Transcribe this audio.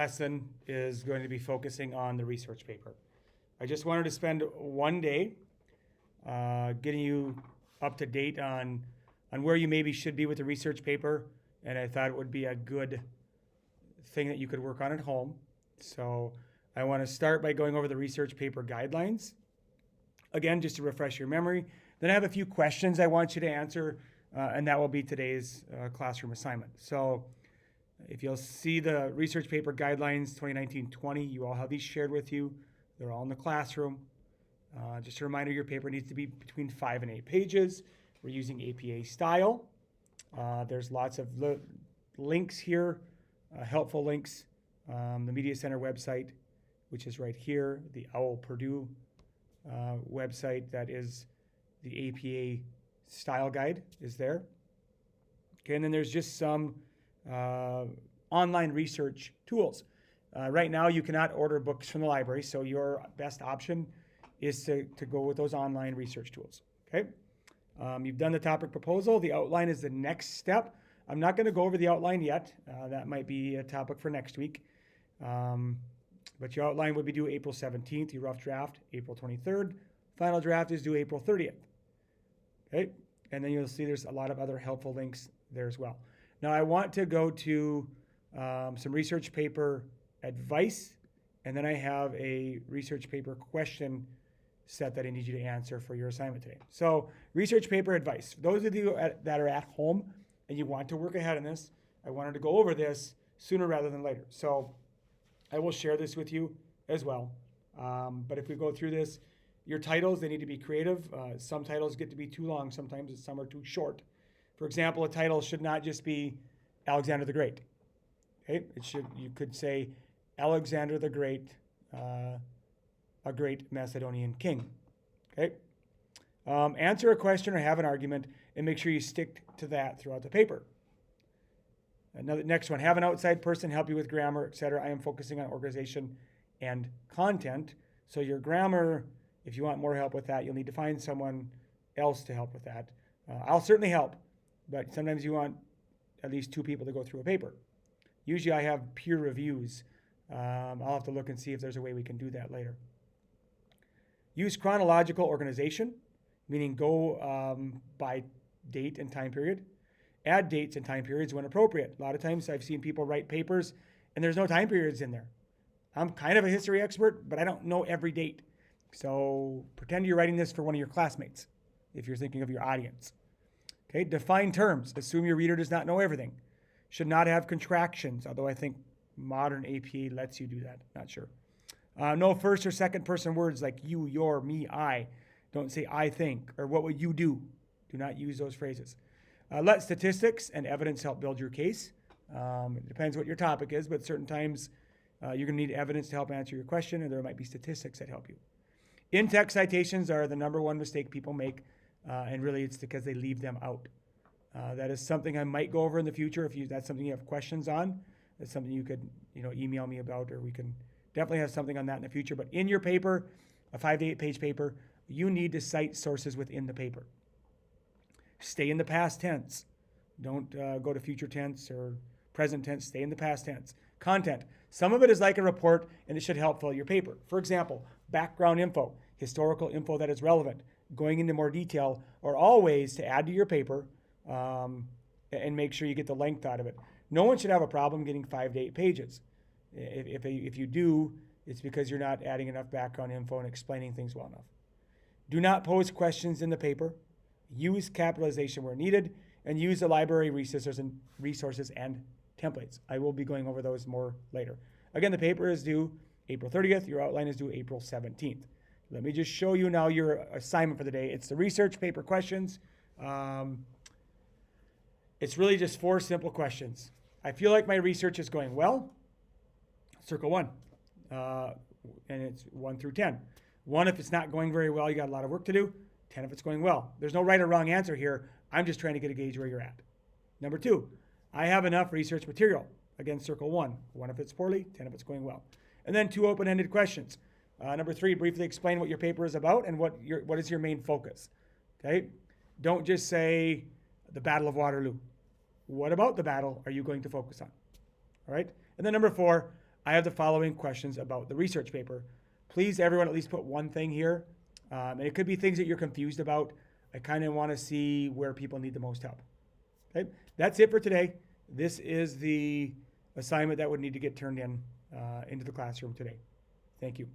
lesson is going to be focusing on the research paper. I just wanted to spend one day getting you up to date on where you maybe should be with the research paper, and I thought it would be a good thing that you could work on at home. So I want to start by going over the research paper guidelines. Again, just to refresh your memory. Then I have a few questions I want you to answer, and that will be today's classroom assignment. So if you'll see the research paper guidelines 2019-20, you all have these shared with you. They're all in the classroom. Just a reminder, your paper needs to be between 5 and 8 pages. We're using APA style. There's lots of links here, helpful links. The Media Center website, which is right here, the OWL Purdue website, that is the APA style guide is there. Okay, and then there's just some online research tools. Right now, you cannot order books from the library, so your best option is to go with those online research tools. Okay, you've done the topic proposal. The outline is the next step. I'm not going to go over the outline yet. That might be a topic for next week. But your outline would be due April 17th, your rough draft, April 23rd. Final draft is due April 30th. Okay, and then you'll see there's a lot of other helpful links there as well. Now I want to go to some research paper advice, and then I have a research paper question set that I need you to answer for your assignment today. So research paper advice. For those of you that are at home and you want to work ahead on this, I wanted to go over this sooner rather than later. So I will share this with you as well. But if we go through this, your titles, they need to be creative. Some titles get to be too long. Sometimes some are too short. For example, a title should not just be Alexander the Great. Okay, you could say Alexander the Great, a great Macedonian king. Okay, answer a question or have an argument, and make sure you stick to that throughout the paper. Next one, have an outside person help you with grammar, etc. I am focusing on organization and content. So your grammar, if you want more help with that, you'll need to find someone else to help with that. I'll certainly help, but sometimes you want at least 2 people to go through a paper. Usually I have peer reviews. I'll have to look and see if there's a way we can do that later. Use chronological organization, meaning go by date and time period. Add dates and time periods when appropriate. A lot of times I've seen people write papers and there's no time periods in there. I'm kind of a history expert, but I don't know every date. So pretend you're writing this for one of your classmates if you're thinking of your audience. Okay, define terms. Assume your reader does not know everything. Should not have contractions, although I think modern APA lets you do that. Not sure. No first or second person words like you, your, me, I. Don't say I think or what would you do. Do not use those phrases. Let statistics and evidence help build your case. It depends what your topic is, but certain times you're going to need evidence to help answer your question, and there might be statistics that help you. In-text citations are the number one mistake people make, and really it's because they leave them out. That is something I might go over in the future. If that's something you have questions on, that's something you could email me about, or we can definitely have something on that in the future. But in your paper, a 5 to 8 page paper, you need to cite sources within the paper. Stay in the past tense. Don't go to future tense or present tense. Stay in the past tense. Content. Some of it is like a report, and it should help fill your paper. For example, background info, historical info that is relevant, going into more detail, are all ways to add to your paper and make sure you get the length out of it. No one should have a problem getting 5 to 8 pages. If you do, it's because you're not adding enough background info and explaining things well enough. Do not pose questions in the paper. Use capitalization where needed, and use the library resources and templates. I will be going over those more later. Again, the paper is due April 30th. Your outline is due April 17th. Let me just show you now your assignment for the day. It's the research paper questions. It's really just 4 simple questions. I feel like my research is going well. Circle 1. And it's 1 through 10. 1, if it's not going very well, you got a lot of work to do. 10 if it's going well. There's no right or wrong answer here. I'm just trying to get a gauge where you're at. Number 2, I have enough research material. Again, circle 1. 1 if it's poorly, 10 if it's going well. And then 2 open-ended questions. Number 3, briefly explain what your paper is about and what is your main focus. Okay? Don't just say the Battle of Waterloo. What about the battle are you going to focus on? All right? And then number 4, I have the following questions about the research paper. Please, everyone, at least put one thing here. And it could be things that you're confused about. I kind of want to see where people need the most help. Okay, that's it for today. This is the assignment that would need to get turned in into the classroom today. Thank you.